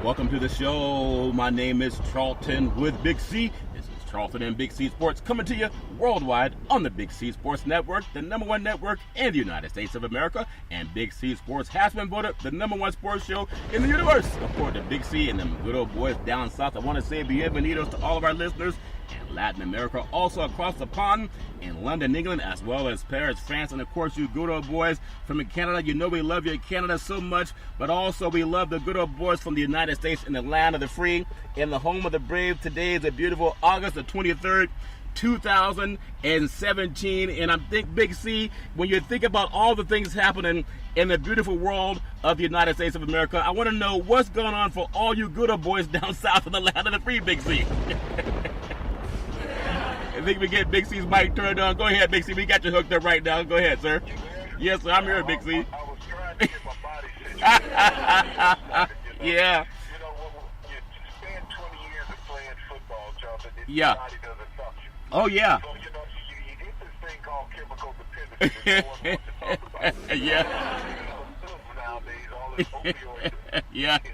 Welcome to the show. My name is Charlton with Big C. This is Charlton and Big C Sports coming to you worldwide on the Big C Sports Network, the #1 network in the United States of America. And Big C Sports has been voted the #1 sports show in the universe. According to Big C and them good old boys down south, I want to say bienvenidos to all of our listeners in Latin America, also across the pond in London, England, as well as Paris, France, and of course you good old boys from Canada. You know we love you in Canada so much, but also we love the good old boys from the United States in the land of the free, in the home of the brave. Today is a beautiful August the 23rd, 2017, and I think, Big C, when you think about all the things happening in the beautiful world of the United States of America, I want to know what's going on for all you good old boys down south in the land of the free, Big C. I think we get Big C's mic turned on. Go ahead, Big C. We got you hooked up right now. Go ahead, sir. Yes, sir. I'm here, Big C. I was trying to get my body situated. Yeah. You know, when you spend 20 years of playing football, Jonathan, Yeah. your body doesn't function. Oh, yeah. So, you know, you get this thing called chemical dependency that no one wants to talk about. Yeah. Nowadays, all this opioid Yeah. thing.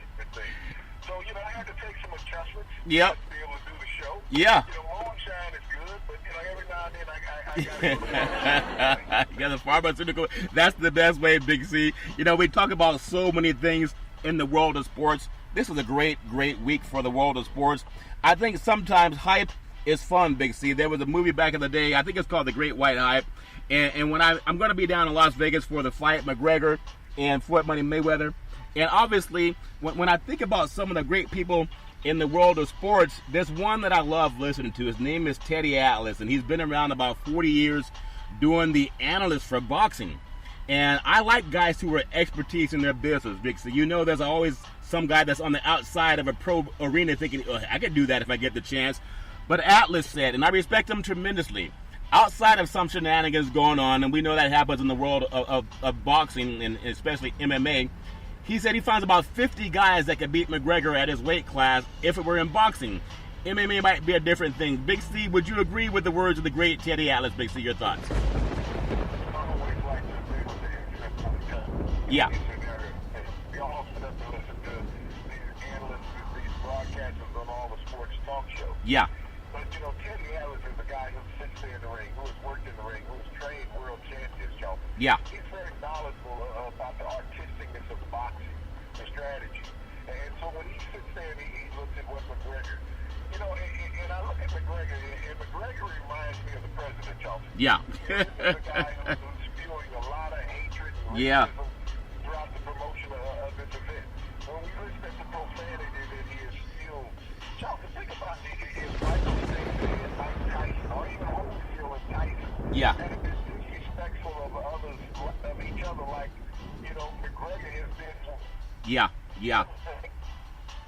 So, you know, I had to take some adjustments Yep. to be able to do the show. Yeah. You know, moonshine is good, but, you know, every now and then I got to You got the pharmaceutical. That's the best way, Big C. You know, we talk about so many things in the world of sports. This is a great week for the world of sports. I think sometimes hype is fun, Big C. There was a movie back in the day, I think it's called The Great White Hype. And when I'm going to be down in Las Vegas for the fight, McGregor and Floyd Money Mayweather. And obviously, when I think about some of the great people in the world of sports, there's one that I love listening to. His name is Teddy Atlas, and he's been around about 40 years doing the analyst for boxing. And I like guys who are expertise in their business, Big C. You know, there's always some guy that's on the outside of a pro arena thinking, oh, I could do that if I get the chance. But Atlas said, and I respect him tremendously, outside of some shenanigans going on, and we know that happens in the world of boxing and especially MMA, he said he finds about 50 guys that could beat McGregor at his weight class if it were in boxing. MMA might be a different thing. Big C, would you agree with the words of the great Teddy Atlas? Big C, your thoughts? Yeah. We all sit up to listen to these analysts, these broadcasters on all the sports talk shows. Yeah. But, you know, Teddy Atlas is the guy who sits there in the ring, who has worked in the ring, who has trained world champions, y'all. Yeah. He's very knowledgeable about the artisticness of boxing, the strategy. And so when he sits there and he looks at what McGregor, you know, and I look at McGregor, and McGregor reminds me of the president, y'all. Yeah. This is a guy who's spewing a lot of hatred and Yeah. racism throughout the promotion of this event. When we listen to the profanity that he is still, Charles, think about it. If Michael Stacey and Mike Tyson, or even Holyfield and Tyson, Yeah. had been disrespectful of others, of each other, like, you know, McGregor has been. Yeah. Yeah.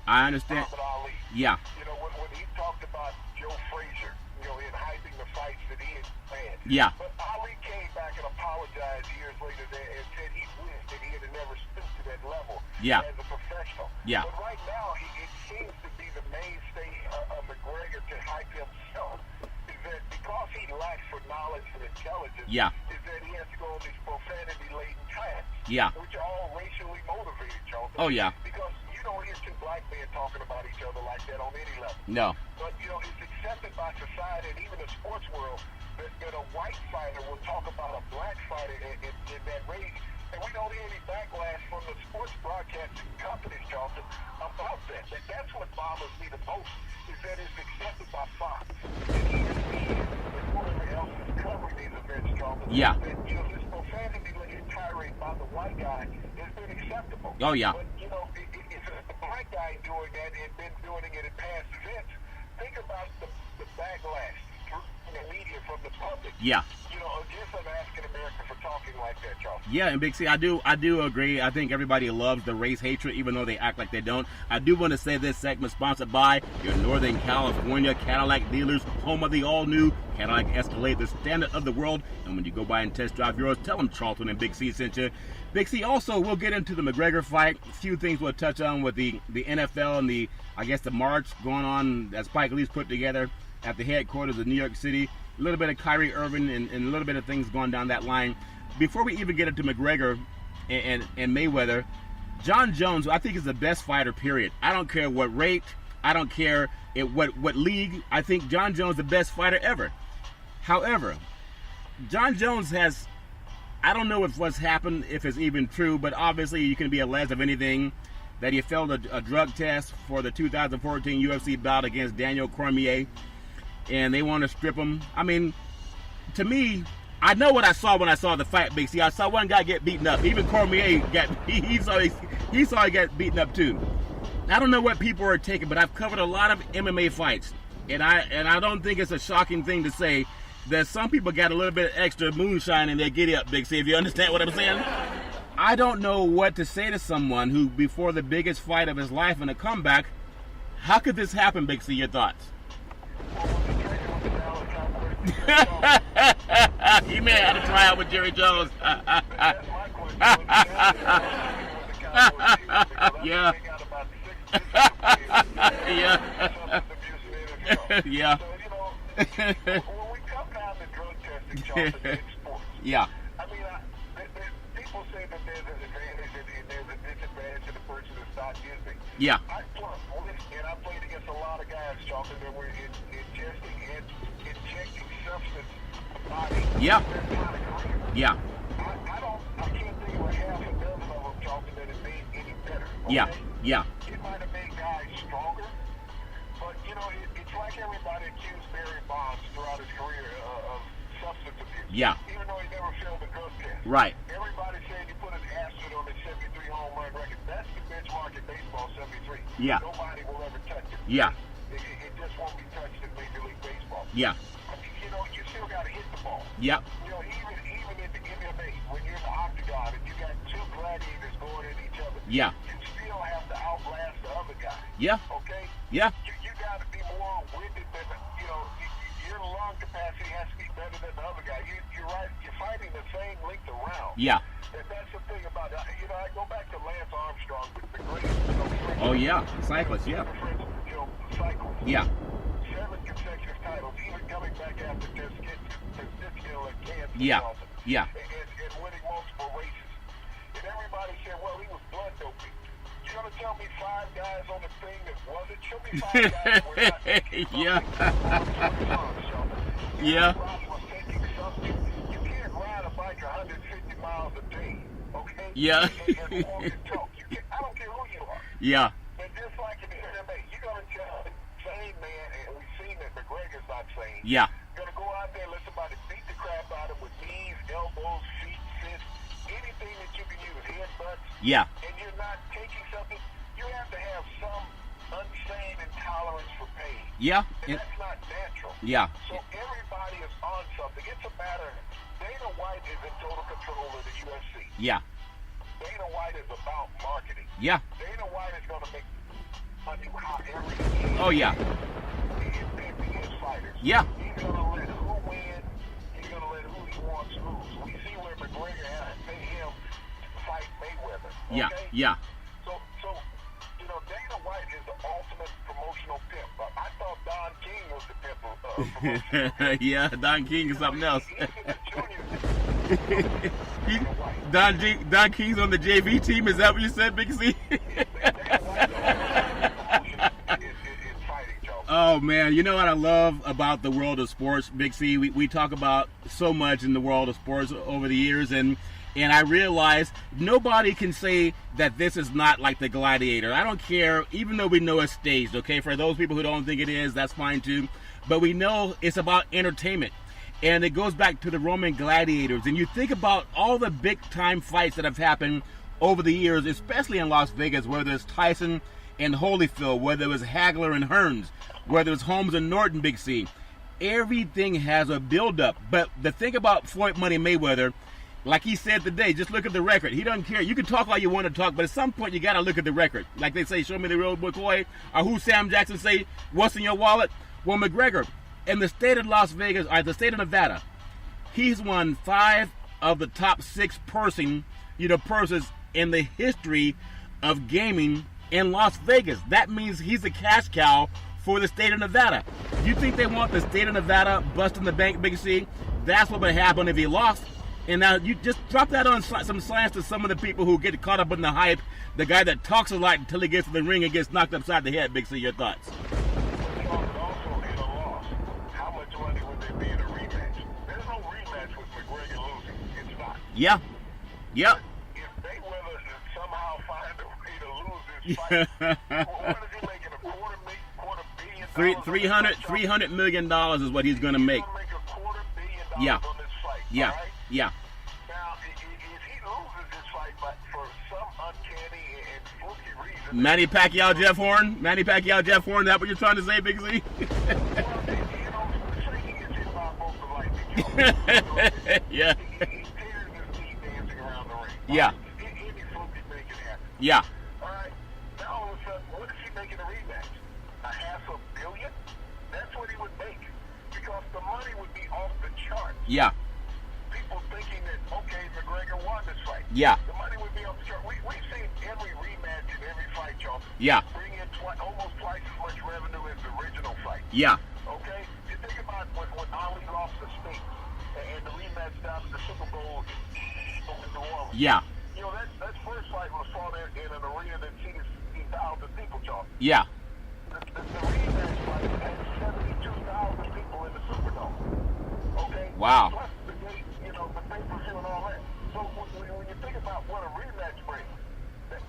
I understand. Muhammad Ali. Yeah. You know, when he talked about Joe Frazier, you know, in hyping the fights that he had planned. Yeah. But Ali came back and apologized years later and said he wished that he had never stooped to that level Yeah. as a professional. Yeah. But right now, it seems to be the mainstay of McGregor to hype himself is that because he lacks for knowledge and intelligence, Yeah. is that he has to go on these profanity-laden tracks, Yeah. which are all racially motivated, Charlton. Oh, yeah. Because you don't hear two black men talking about each other like that on any level. No. But, you know, it's accepted by society and even the sports world that a white fighter will talk about a black fighter in that race. And we don't hear any backlash from the sports broadcasting companies, Charlton, about that. That's what bothers me the most, is that it's accepted by Fox and ESPN and whoever else is covering these events, Charlton. Yeah. That, you know, this profanity-laden tirade by the white guy has been acceptable. Oh, yeah. But, you know, if a black guy doing that and been doing it in past events, think about the backlash from the media, from the public. Yeah. You know, against an African American for talking like that, Charles. Yeah, and Big C, I do agree. I think everybody loves the race hatred, even though they act like they don't. I do want to say this segment sponsored by your Northern California Cadillac dealers, home of the all-new Cadillac Escalade, the standard of the world. And when you go by and test drive yours, tell them Charlton and Big C sent you. Big C, also, we'll get into the McGregor fight. A few things we'll touch on with the NFL and the march going on that Spike Lee's put together at the headquarters of New York City. A little bit of Kyrie Irving and a little bit of things going down that line. Before we even get into McGregor and Mayweather, John Jones, I think, is the best fighter, period. I don't care what rate. I don't care what league. I think John Jones is the best fighter ever. However, John Jones has, I don't know if what's happened, if it's even true, but obviously you can be alleged of anything, that he failed a drug test for the 2014 UFC bout against Daniel Cormier, and they want to strip him. I mean, to me, I know what I saw when I saw the fight, Big C. I saw one guy get beaten up. Even Cormier he saw he got beaten up too. I don't know what people are taking, but I've covered a lot of MMA fights, and I don't think it's a shocking thing to say that some people got a little bit extra moonshine in their giddy up, Big C. If you understand what I'm saying. I don't know what to say to someone who, before the biggest fight of his life and a comeback, how could this happen, Big C? Your thoughts? He may have had a tryout with Jerry Jones. Yeah. Yeah. Yeah. Yeah. I mean, people say that there's an advantage and there's a disadvantage to the person that's not using. Yeah. I played against a lot of guys, Charlton, that were injecting substance body. Yeah. Yeah. I can't think of a half a dozen of them, Charlton, that it made any better. Okay? Yeah. Yeah. It might have made guys stronger, but it's like everybody accused Barry Bonds throughout his career of substance abuse. Yeah. Even though he never failed the drug test. Right. Everybody said he put an asterisk on his 73 home run record. That's the benchmark in baseball, 73. Yeah. Nobody will ever touch it. Yeah. It just won't be touched in Major League Baseball. Yeah. I mean, you still got to hit the ball. Yep. Even in the MMA, when you're in the octagon and you got two gladiators going at each other, Yeah. you still have to outlast the other guy. Yeah. Okay? Yeah. You got to be more winded than, your lung capacity has to be better than the other guy. You're right. You're fighting the same length of round. Yeah. And that's the thing about it. I go back to Lance Armstrong with the great, Oh yeah, cyclist. Yeah. cyclist. Yeah. 7 consecutive titles, even coming back after testicular cancer. Yeah. Yeah. And winning multiple races. And everybody said, well, he was blood doping. You're going to tell me 5 guys on the thing that wasn't? Show me 5 guys that were not taking Yeah. Yeah. Yeah. Was taking something. You can't ride a bike 150 miles a day, okay? Yeah. And walk and talk. I don't care who you are. Yeah. And just like in the MMA, you're going to tell the sane man, and we've seen that McGregor's not sane. Yeah. You're going to go out there and let somebody beat the crap out of him with knees, elbows, feet, fists, anything that you can use, headbutts. Yeah. And you're not taking something. You have to have some insane intolerance for pain. Yeah. And that's not natural. Yeah. So everybody is on something. It's a matter. Dana White is in total control of the UFC. Yeah. Dana White is about marketing. Yeah. Dana White is going to make money however he can. Oh yeah. He's picking his fighters. Yeah. He's going to let who win. He's going to let who he wants lose. We see where McGregor had to pay him to fight Mayweather. Okay? Yeah. Yeah. So Dana White is the ultimate promotional pimp. I thought Don King was the pimp of promotion. Yeah. Don King is something else. Junior. Don King's on the JV team. Is that what you said, Big C? Oh man, you know what I love about the world of sports, Big C? We talk about so much in the world of sports over the years, and I realize nobody can say that this is not like the Gladiator. I don't care, even though we know it's staged, okay? For those people who don't think it is, that's fine too. But we know it's about entertainment. And it goes back to the Roman gladiators. And you think about all the big-time fights that have happened over the years, especially in Las Vegas, whether it's Tyson and Holyfield, whether it was Hagler and Hearns, whether it's Holmes and Norton, Big C. Everything has a build-up. But the thing about Floyd Money Mayweather, like he said today, just look at the record. He doesn't care. You can talk all you want to talk, but at some point you got to look at the record. Like they say, show me the real McCoy, or who Sam Jackson say, what's in your wallet? Well, McGregor, in the state of Las Vegas, or the state of Nevada, he's won 5 of the top 6 purses in the history of gaming in Las Vegas. That means he's a cash cow for the state of Nevada. You think they want the state of Nevada busting the bank, Big C? That's what would happen if he lost. And now you just drop that on some slants to some of the people who get caught up in the hype. The guy that talks a lot until he gets to the ring and gets knocked upside the head. Big C, your thoughts? Also, in a loss, how much money would there be in a rematch? There's no rematch with McGregor losing. It's not. Yeah. Yep. If Mayweather somehow find a way to lose this fight, what is he making? $250 million? $300 million is what he's going to make. He's going to make $250 million Yeah. on this fight. Yeah. All right? Yeah. Now, if he loses this fight, but for some uncanny and fluky reason, Manny Pacquiao, Jeff Horn. Manny Pacquiao, Jeff Horn. That what you're trying to say, Big Z? well, say he gets hit by both the lightning. Yeah. He tears his knee dancing around the ring. Yeah. Any fluky thing can happen. Yeah. All right. Now all of a sudden, what is he making a rematch? $500 million? That's what he would make, because the money would be off the charts. Yeah. People thinking that, okay, McGregor won this fight. Yeah. The money would be off the chart. We've seen every rematch in every fight, y'all. Yeah. Bring in almost twice as much revenue as the original fight. Yeah. Okay? You think about when Ali lost to Sting and the rematch down at the Super Bowl in New Orleans. Yeah. You know, that first fight was fought in an arena that seated 16,000 people, y'all. Yeah. The rematch fight had 72,000 people in the Superdome. Okay? Wow. Plus the gate, the pay-per-view and all that. So when you think about what a rematch brings,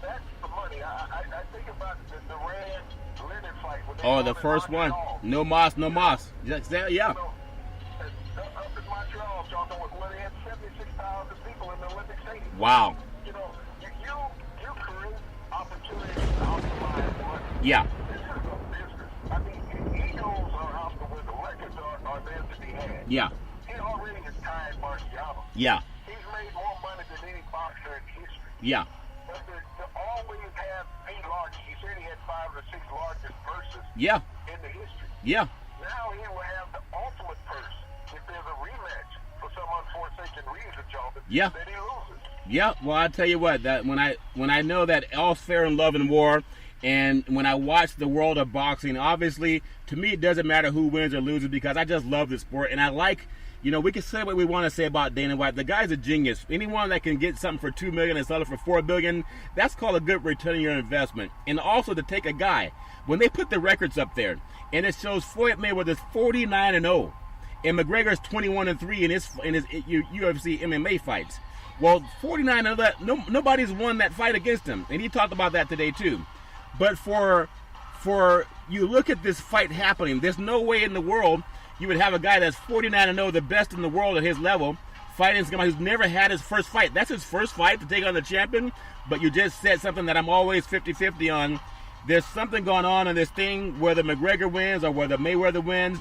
that's the money. I think about the Durant-Leonard fight. Oh, the first one. No Moss, no Moss. Just that, yeah. Up in Montreal, y'all know where they had 76,000 people in the Olympic Stadium. Wow. You create opportunities to optimize money. Yeah. This is a business. I mean, egos are out the window. Records are there to be had. Yeah. He already has tied Marciano. Yeah. He's made more money than any boxer in history. Yeah. But to always have a large, he said he had 5 or 6 largest purses Yeah. in the history. Yeah. Now he will have the ultimate purse if there's a rematch for some unforsaken reason, Jonathan. Yeah. That he loses. Yeah. Well, I tell you what, that when I know that all's fair in love and war, and when I watch the world of boxing, obviously to me it doesn't matter who wins or loses, because I just love the sport and I like. We can say what we want to say about Dana White. The guy's a genius. Anyone that can get something for $2 million and sell it for $4 billion, that's called a good return on your investment. And also to take a guy, when they put the records up there, and it shows Floyd Mayweather's 49-0, and McGregor's 21-3 in his UFC MMA fights. Well, 49 of that, nobody's won that fight against him, and he talked about that today too. But for you look at this fight happening, there's no way in the world you would have a guy that's 49-0, the best in the world at his level, fighting somebody who's never had his first fight. That's his first fight to take on the champion, but you just said something that I'm always 50-50 on. There's something going on in this thing, whether McGregor wins or whether Mayweather wins.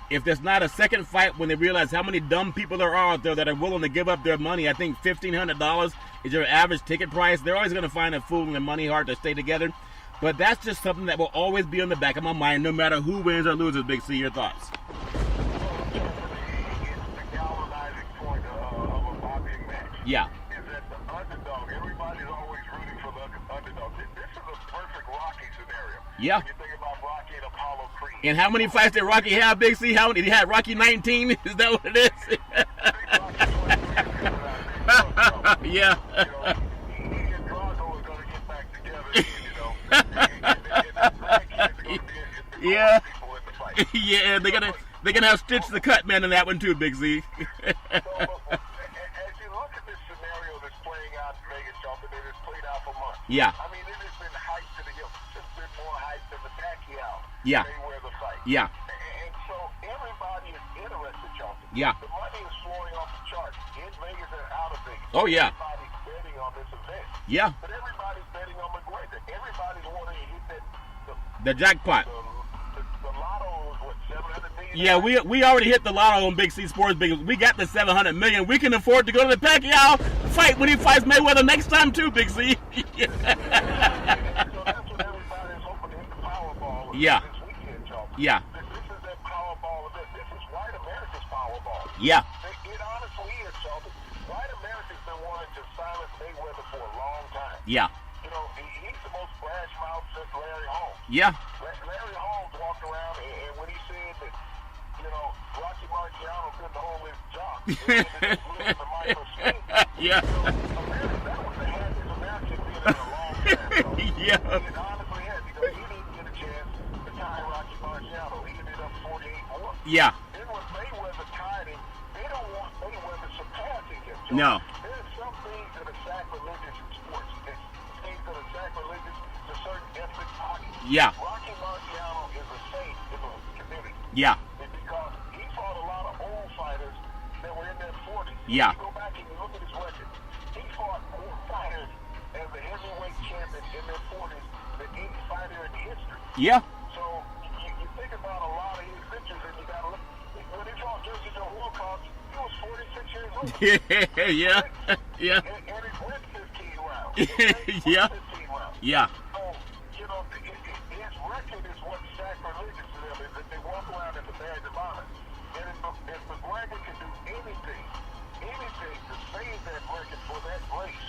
If there's not a second fight, when they realize how many dumb people there are out there that are willing to give up their money, I think $1,500 is your average ticket price. They're always going to find a fool in their money hard to stay together. But that's just something that will always be on the back of my mind, no matter who wins or loses. Big C, your thoughts? Yeah. Is that the underdog? Everybody's always rooting for the underdog. This is a perfect Rocky scenario. Yeah. When you think about Rocky and Apollo Creed. And how many fights did Rocky have, Big C? How many? He had Rocky 19? Is that what it is? Yeah. He and Drago are going to get back together, and the grandkids are going to be Yeah. people in the fight. Yeah, they're gonna have Stitch the Cut Man in that one too, Big Z. So, as you look at this scenario that's playing out in Vegas, Jonathan, it has played out for months. Yeah. I mean, it has been hyped to the hill. It's been more hyped than the Pacquiao. Yeah. Mayweather fight. Yeah. And so everybody is interested, Jonathan. Yeah. The money is flowing off the charts in Vegas and out of Vegas. Oh, yeah. Everybody's betting on this event. Yeah. But everybody's betting on McGregor. Everybody's wanting to hit The jackpot. the lotto is what, $700 million? Yeah, we already hit the lotto on Big C Sports because we got the $700 million. We can afford to go to the Pacquiao fight when he fights Mayweather next time too, Big C. So that's what everybody's hoping to hit the Powerball Yeah. this weekend, Jonathan. Yeah. This is that Powerball event. This is white America's Powerball. Yeah. It honestly is, Jonathan. White America's been wanting to silence Mayweather for a long time. Yeah. He's the most brash mouth since Larry Holmes. Yeah. Larry Holmes walked around, and when he said that, Rocky Marciano couldn't hold his job, he ended up losing to Michael Smith. Yeah. That was the happiest match it's been in a long time. Yeah. And honestly, because he didn't get a chance to tie Rocky Marciano. He ended up 48 more. Yeah. Then when Mayweather tied him, they don't want Mayweather surpassing him. So No. there's some things that are sacrilegious in sports. There's things that are sacrilegious to certain ethnic pockets. Yeah. Rocky Marciano is a saint in the community. Yeah. And because he fought a lot of old fighters that were in their 40s. Yeah. You go back and you look at his record. He fought more fighters as the heavyweight champion in their 40s than any fighter in history. Yeah. So you think about a lot of his pictures, and you got to look. When he fought Jersey Joe Wilcox, he was 46 years old. Yeah. Yeah. And he went 15 rounds. Yeah. 15 rounds. Yeah. So, you know, his record is what's sacrilegious to them, is that they walk around in the badge of honor. And if McGregor can do anything to save that record for that race,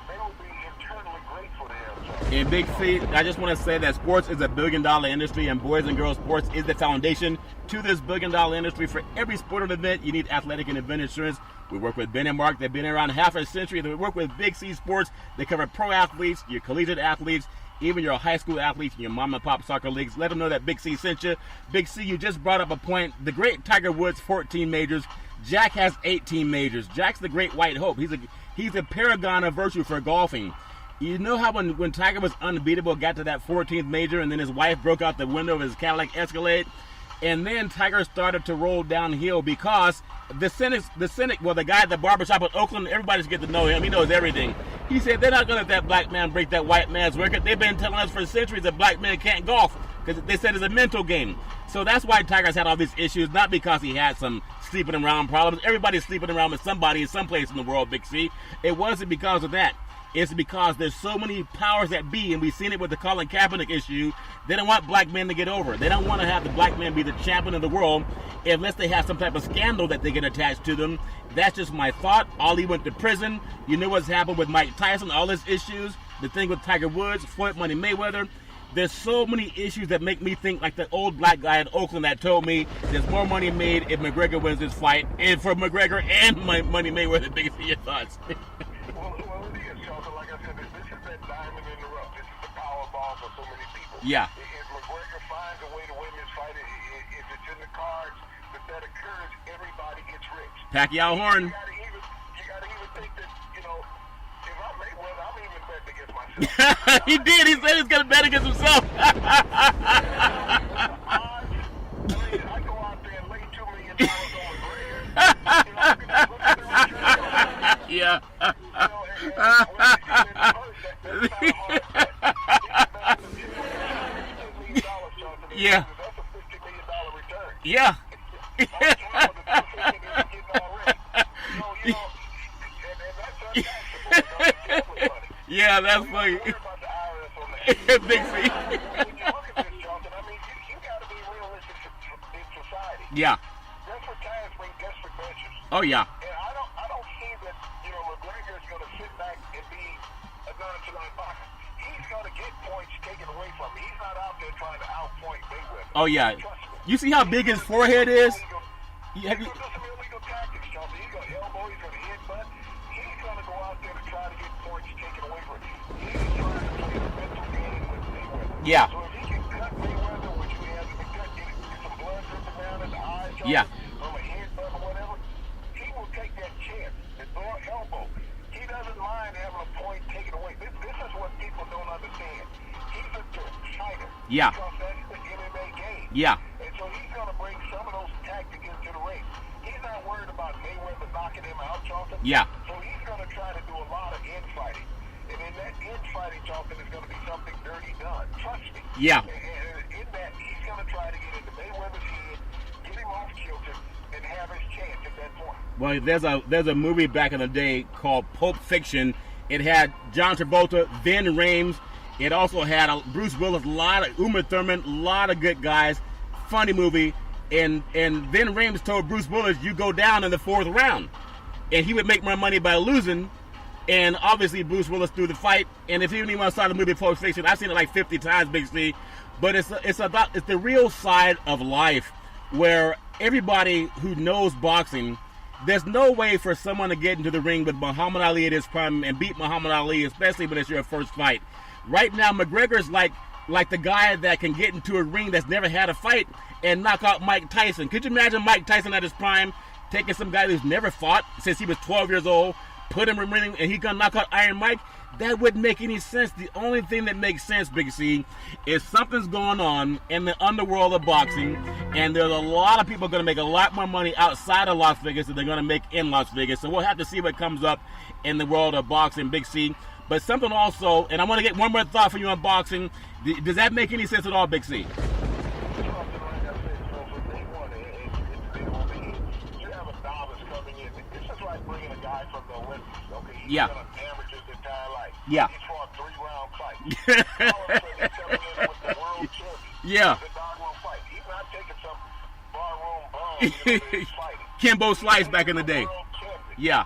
they will be eternally grateful to him. And Big C, I just want to say that sports is a billion-dollar industry, and boys and girls sports is the foundation to this billion-dollar industry. For every sporting event, you need athletic and event insurance. We work with Ben and Mark. They've been around half a century. We work with Big C Sports. They cover pro athletes, your collegiate athletes, even your high school athletes and your mom and pop soccer leagues. Let them know that Big C sent you. Big C, you just brought up a point. The great Tiger Woods, 14 majors. Jack has 18 majors. Jack's the great white hope. He's a paragon of virtue for golfing. You know how when Tiger was unbeatable, got to that 14th major, and then his wife broke out the window of his Cadillac Escalade, and then Tiger started to roll downhill because the cynic, well, the guy at the barbershop in Oakland, everybody's getting to know him. He knows everything. He said they're not going to let that black man break that white man's record. They've been telling us for centuries that black men can't golf because they said it's a mental game. So that's why Tiger's had all these issues, not because he had some sleeping around problems. Everybody's sleeping around with somebody in someplace in the world, Big C. It wasn't because of that. It's because there's so many powers that be, and we've seen it with the Colin Kaepernick issue. They don't want black men to get over. They don't want to have the black man be the champion of the world unless they have some type of scandal that they get attached to them. That's just my thought. Ali went to prison. You know what's happened with Mike Tyson, all his issues. The thing with Tiger Woods, Floyd Money Mayweather. There's so many issues that make me think like the old black guy in Oakland that told me there's more money made if McGregor wins this fight. And for McGregor and Money Mayweather, Big C, your thoughts. Well, it is, Charles. Like I said, this is that diamond in the rough. This is the Powerball for so many people. Yeah. If McGregor finds a way to win this fight, if it's in the cards that occurs, everybody gets rich. Pacquiao Horn. You gotta even think that, you know, if I'm Mayweather, I'm even betting against myself. He did. He said he's going to bet against himself. I go out there and lay $2 million on McGregor. Yeah. Yeah. That's a $50 million return. Yeah. Yeah, that's funny. Big C. Yeah. Desperate times bring desperate measures. Oh yeah. And I don't see that, you know, McGregor is going to sit back and be a nonchalant boxer. He's going to get points taken away from him. He's not out there trying to outpoint Mayweather. Oh yeah. You see how big his forehead is? He's going to do some illegal tactics, Chelsea. He's going to elbow, he's going to headbutt. He's going to go out there to try to get points taken away from him. He's trying to play a mental game with Mayweather. Yeah. So if he can cut Mayweather, which he has to cut, get some blood dripping down in the eyes, Chelsea, Yeah. from a headbutt or whatever, he will take that chance and throw an elbow. He doesn't mind having a point taken away. This is what people don't understand. He's a dirt fighter. Yeah. Because that's the MMA game. Yeah. And so he's going to bring some of those tactics into the ring. He's not worried about Mayweather knocking him out, Charlton. Yeah. So he's going to try to do a lot of infighting. And in that infighting, Charlton, is going to be something dirty done. Trust me. Yeah. And in that, he's going to try to get into Mayweather's head, get him off kilter, and have his chance at that point. Well, there's a movie back in the day called Pulp Fiction. It had John Travolta, Vin Rames. It also had Bruce Willis, Uma Thurman, a lot of good guys. Funny movie. And Vin Rames told Bruce Willis, you go down in the fourth round. And he would make more money by losing. And obviously Bruce Willis threw the fight. And if you even saw the movie Pulp Fiction, I've seen it like 50 times, Big C. But it's the real side of life where everybody who knows boxing There's no way for someone to get into the ring with Muhammad Ali at his prime and beat Muhammad Ali, especially when it's your first fight. Right now, McGregor's like the guy that can get into a ring that's never had a fight and knock out Mike Tyson. Could you imagine Mike Tyson at his prime taking some guy who's never fought since he was 12 years old, put him in the ring, and he's going to knock out Iron Mike? That wouldn't make any sense. The only thing that makes sense, Big C, is something's going on in the underworld of boxing, and there's a lot of people going to make a lot more money outside of Las Vegas than they're going to make in Las Vegas. So we'll have to see what comes up in the world of boxing, Big C. But something also, and I want to get one more thought from you on boxing. Does that make any sense at all, Big C? Yeah. Yeah. Yeah. Kimbo Slice back in the day. Yeah.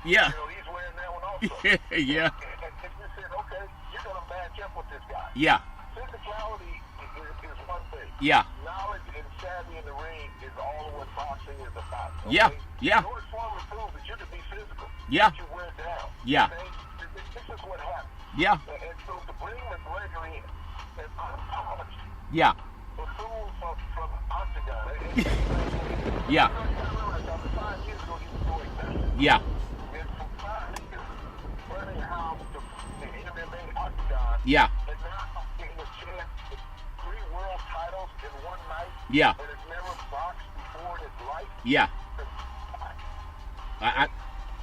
Yeah. Yeah. Yeah. Physicality is one thing. Yeah. Knowledge and savvy in the ring is all of what boxing is about. Okay? Yeah. Yeah. George Foreman proved that you can be physical. Yeah. But you wear down. Yeah. Okay? This is what happened. Yeah. And so to bring McGregor in and unpolished, Yeah. the fool from Octagon. Yeah. After 5 years ago, he was doing that. Yeah. And for 5 years, learning how to the MMA Octagon. Yeah. And now getting a chance to 3 world titles in one night. Yeah. And has never boxed before in his life. Yeah.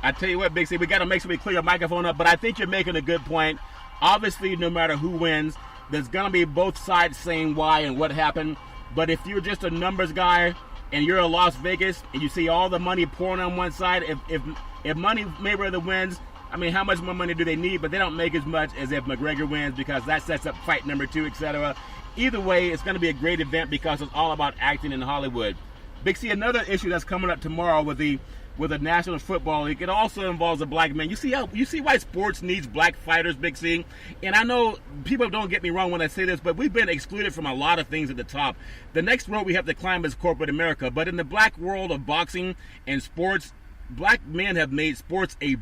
I tell you what, Big C, we got to make sure we clear your microphone up, but I think you're making a good point. Obviously, no matter who wins, there's going to be both sides saying why and what happened. But if you're just a numbers guy and you're in Las Vegas and you see all the money pouring on one side, if Money Mayweather wins, I mean, how much more money do they need? But they don't make as much as if McGregor wins, because that sets up fight number 2, etc. Either way, it's going to be a great event because it's all about acting in Hollywood. Big C, another issue that's coming up tomorrow with the National Football League, it also involves a black man. You see why sports needs black fighters, Big C? And I know people don't get me wrong when I say this, but we've been excluded from a lot of things at the top. The next road we have to climb is corporate America. But in the black world of boxing and sports, black men have made sports a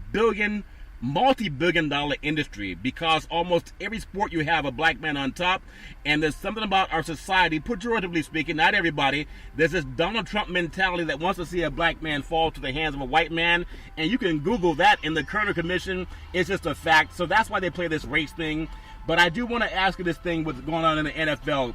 multi-billion-dollar industry, because almost every sport you have a black man on top. And there's something about our society, pejoratively speaking, not everybody, there's this Donald Trump mentality that wants to see a black man fall to the hands of a white man. And you can Google that in the Kerner Commission. It's just a fact. So that's why they play this race thing. But I do want to ask you this thing what's going on in the NFL.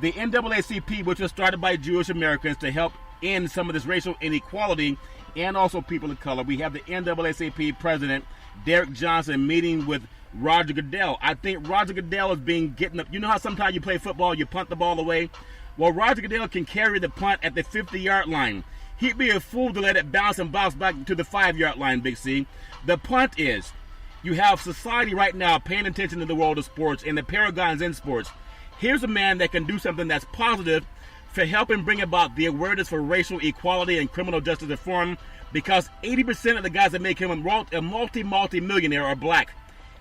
The NAACP, which was started by Jewish Americans to help end some of this racial inequality and also people of color. We have the NAACP president, Derek Johnson, meeting with Roger Goodell. I think Roger Goodell is getting up. You know how sometimes you play football, you punt the ball away? Well, Roger Goodell can carry the punt at the 50-yard line. He'd be a fool to let it bounce back to the 5-yard line, Big C. The punt is, you have society right now paying attention to the world of sports and the paragons in sports. Here's a man that can do something that's positive for helping bring about the awareness for racial equality and criminal justice reform, because 80% of the guys that make him a multi-millionaire are black.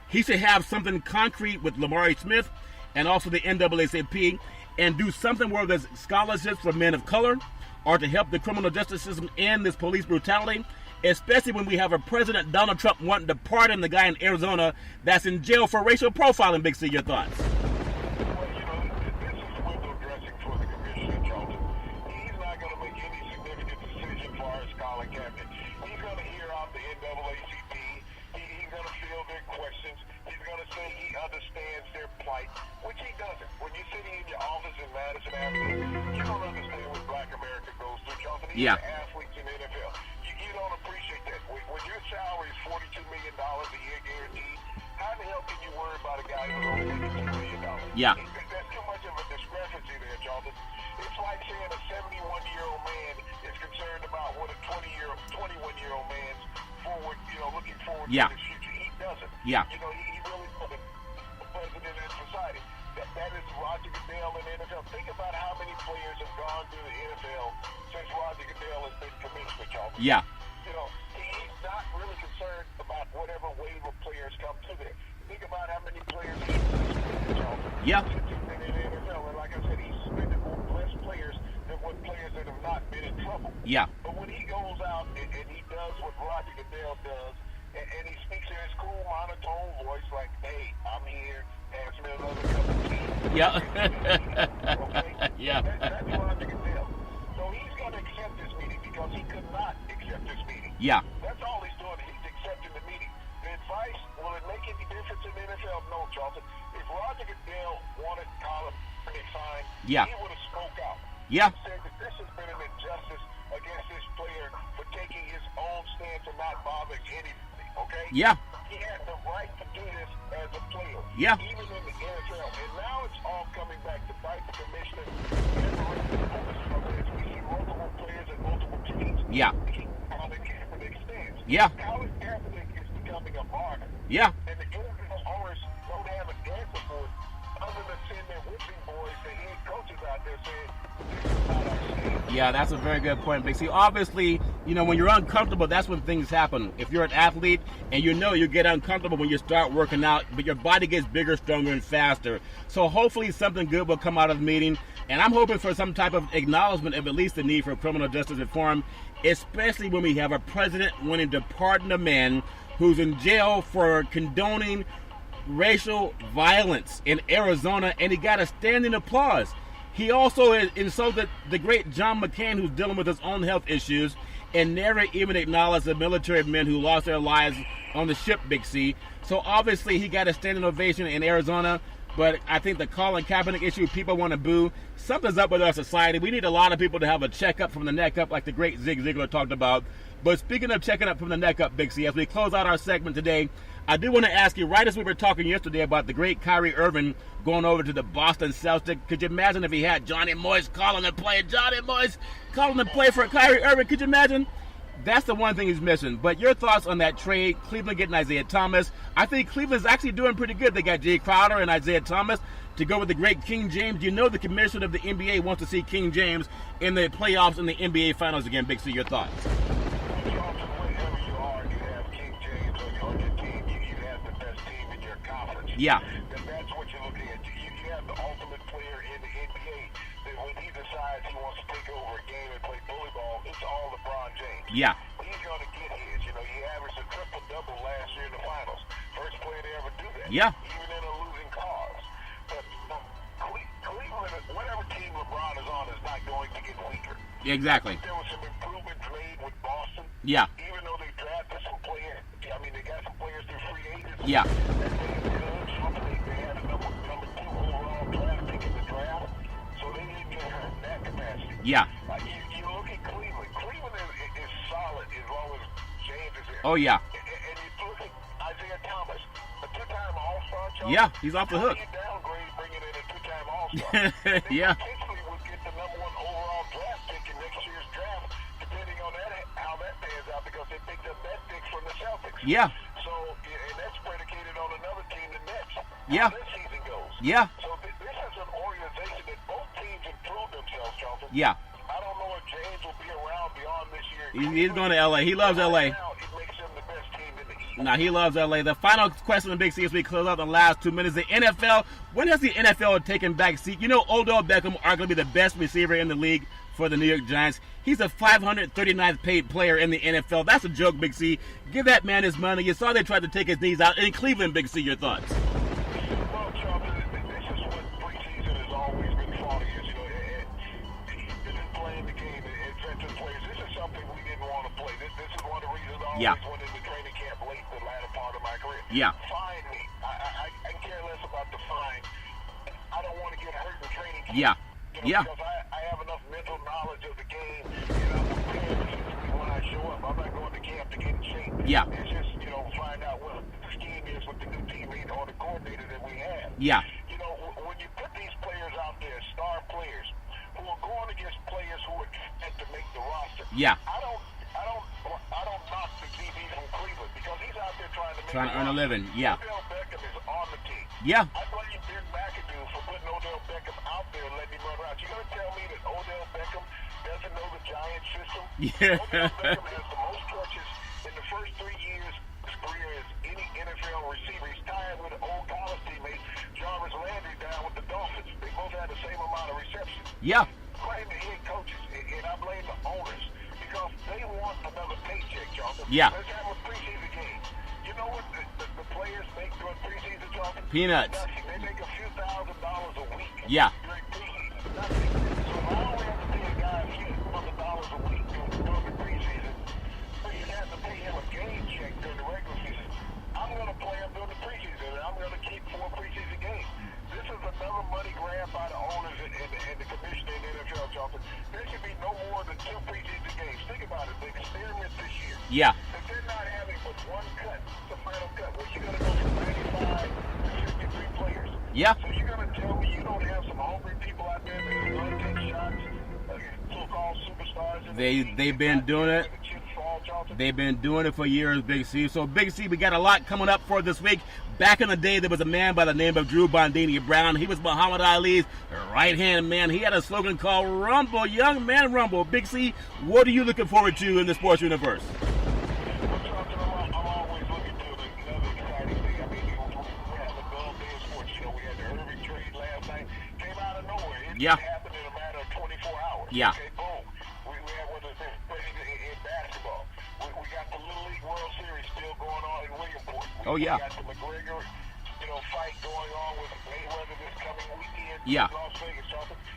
He should have something concrete with Lamari Smith and also the NAACP, and do something where there's scholarships for men of color, or to help the criminal justice system end this police brutality, especially when we have a President Donald Trump wanting to pardon the guy in Arizona that's in jail for racial profiling. Big C, your thoughts? Understands their plight, which he doesn't. When you're sitting in your office in Madison Avenue, you don't understand what black America goes through, Jonathan. Even athletes in the NFL. You don't appreciate that. When your salary is $42 million a year guaranteed, how the hell can you worry about a guy who's only making $2 million? Yeah. There's too much of a discrepancy there, Jonathan. It's like saying a 71-year-old man is concerned about what a 21-year-old man's looking forward to his future. He doesn't. Yeah. He really doesn't. President in society. That is Roger Goodell in the NFL. Think about how many players have gone through the NFL since Roger Goodell has been commissioner, Charles. Yeah. He's not really concerned about whatever wave of players come to there. Think about how many players he's suspended, Charles. Yeah. In the NFL. And like I said, he's suspended more less players with players that have not been in trouble. Yeah. But when he goes out and he does what Roger Goodell does, and he speaks in his cool monotone voice like, "Hey, I'm here. Ask me another cup of tea." Yeah. Okay? Yeah. That's Roger Goodell. So he's going to accept this meeting because he could not accept this meeting. Yeah. That's all he's doing. He's accepting the meeting. The advice, will it make any difference in the NFL? No, Charlton. If Roger Goodell wanted Colin Kaepernick signed, Yeah. he would have spoke out. Yeah. He said that this has been an injustice against this player for taking his own stance and not bothering anybody, okay? Yeah. He had the right to do this as a player. Yeah. Even in the NFL. And now it's all coming back to bite the commissioner and the rest of the focus from this. We see multiple players and multiple teams. Yeah. Colin Kaepernick stands. Yeah. Colin Kaepernick is becoming a martyr. Yeah. And the NFL owners don't have an answer for it other than send their whipping boys, the head coaches out there saying, this is not our stand. Yeah, that's a very good point, Big C. Obviously, when you're uncomfortable, that's when things happen. If you're an athlete and you get uncomfortable when you start working out, but your body gets bigger, stronger, and faster. So hopefully something good will come out of the meeting. And I'm hoping for some type of acknowledgement of at least the need for criminal justice reform, especially when we have a president wanting to pardon a man who's in jail for condoning racial violence in Arizona, and he got a standing applause. He also insulted the great John McCain, who's dealing with his own health issues, and never even acknowledged the military men who lost their lives on the ship Big C. So obviously he got a standing ovation in Arizona, but I think the Colin Kaepernick issue, people want to boo. Something's up with our society. We need a lot of people to have a checkup from the neck up, like the great Zig Ziglar talked about. But speaking of checking up from the neck up, Big C, as we close out our segment today, I do want to ask you, right as we were talking yesterday about the great Kyrie Irving going over to the Boston Celtics, could you imagine if he had Johnny Moyes calling to play? Johnny Moyes calling to play for Kyrie Irving. Could you imagine? That's the one thing he's missing. But your thoughts on that trade, Cleveland getting Isaiah Thomas. I think Cleveland's actually doing pretty good. They got Jay Crowder and Isaiah Thomas to go with the great King James. You know the commissioner of the NBA wants to see King James in the playoffs in the NBA Finals again. Big C, your thoughts? Wherever you are, you have King James on your team. You have the best team in your conference. Yeah. And that's what you're looking at. You have the ultimate player in the NBA that when he decides he wants to take over a game and play bully ball, it's all LeBron James. Yeah. He's going to get his. He averaged a triple-double last year in the finals. First player to ever do that. Yeah. Even in a losing cause. But Cleveland, whatever team LeBron is on, is not going to get weaker. Exactly. There was some improvements made with Boston. Yeah. Even though they drafted some players, they got some players through free agents. Yeah. They had a number 2 overall draft pick in the draft, so they didn't get hurt in that capacity. Yeah. You look at Cleveland. Cleveland is solid as long as James is there. Oh, yeah. And you look at Isaiah Thomas, a 2-time All-Star. Charles, Yeah, he's off the hook. How do you downgrade bringing in a 2-time All-Star? Yeah. They potentially would get the number 1 overall draft pick in next year's draft, depending on how that pans out, because they picked up that pick from the Celtics. Yeah. So, and that's predicated on another team, the Nets. Yeah. How this season goes. Yeah. So this is an organization that both teams improve themselves, Charlton. Yeah. I don't know if James will be around beyond this year. He's going to L.A. He loves L.A. Now, it makes him the best team in the East. Now, he loves L.A. The final question in Big C as we close out the last 2 minutes. The NFL, when has the NFL taken back seat? Odell Beckham, arguably the best receiver in the league for the New York Giants. He's a 539th paid player in the NFL. That's a joke, Big C. Give that man his money. You saw they tried to take his knees out in Cleveland, Big C. Your thoughts? Well, Charles, this is what preseason has always been fought against. He's been playing the game as veteran players. This is something we didn't want to play. This is one of the reasons I always went into training camp late the latter part of my career. Yeah. Fine me. I care less about the fine. I don't want to get hurt in training camp. Yeah. Because I have enough mental knowledge of the game, and I'm prepared physically when I show up. I'm not going to camp to get in shape. Yeah. It's just, find out what the scheme is with the new teammate or the coordinator that we have. Yeah. When you put these players out there, star players, who are going against players who are trying to make the roster. Yeah. I don't knock the DB from Cleveland because he's out there trying to earn a living. Yeah. Odell Beckham is on the team. Yeah. I blame Dick McAdoo for putting Odell Beckham out there and letting him run around. You gonna tell me that Odell Beckham doesn't know the Giants system? Yeah. Odell Beckham has the most catches in the first 3 years of his career as any NFL receiver. He's tied with an old college teammate, Jarvis Landry, down with the Dolphins. They both had the same amount of receptions. Yeah. blame the head coaches, and I blame the owners, because they want another paycheck, Jonathan. Yeah. Let's have a preseason game. You know what the players make during preseason, Jonathan? Peanuts. Nothing. They make a few $1,000s a week. Yeah. During preseason. Nothing. So if I only have to pay a guy a few $100 a week during the preseason, but you have to pay him a game check during the regular season, I'm going to play him during the preseason, and I'm going to keep 4 preseason games. This is another money grab by the owners and the commissioner in the NFL, Jonathan. There should be no more than 2 preseason games. Think about it, the experiment this year. Yeah. If they're not having but one cut, the final cut, well, you're going to go from 95 to 53 players. Yeah. So you're going to tell me you don't have some hungry people out there that are going to take shots, so-called superstars? They've been doing it. They've been doing it for years, Big C. So, Big C, we got a lot coming up for this week. Back in the day, there was a man by the name of Drew Bondini Brown. He was Muhammad Ali's right-hand man. He had a slogan called Rumble, Young Man Rumble. Big C, what are you looking forward to in the sports universe? I'm always looking to another exciting thing. I mean, we have a dull day of sports. You know, we had the Irving trade last night. Came out of nowhere. It happened in a matter of 24 hours. Yeah. Okay, boom. We had one of the best plays in basketball. We got the Little League World Series still going on in Williamsport. We got the McGregor, fight going on with Mayweather this coming weekend in Las Vegas.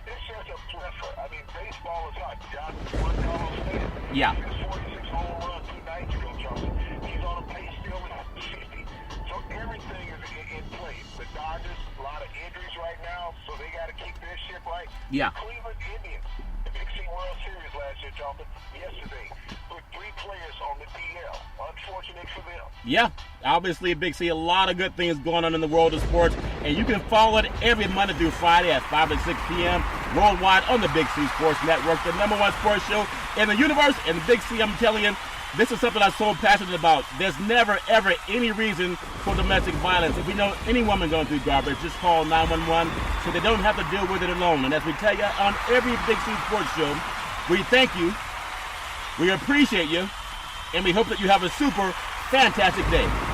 It's just a plethora. I mean, baseball is hot. John Carlos Stanton. Yeah. He was 46 home run 2 nights ago, Charlie. He's on a pace still at 50. So everything is in place. The Dodgers, a lot of injuries right now, so they got to keep their ship right. Yeah. The Cleveland Indians, the Big C World Series last year, Jonathan, yesterday, put 3 players on the DL. Unfortunate for them. Yeah, obviously, Big C, a lot of good things going on in the world of sports, and you can follow it every Monday through Friday at 5 to 6 p.m. worldwide on the Big C Sports Network, the #1 sports show in the universe. And Big C, I'm telling you, this is something I'm so passionate about. There's never, ever any reason for domestic violence. If we know any woman going through garbage, just call 911 so they don't have to deal with it alone. And as we tell you on every Big C Sports show, we thank you, we appreciate you, and we hope that you have a super fantastic day.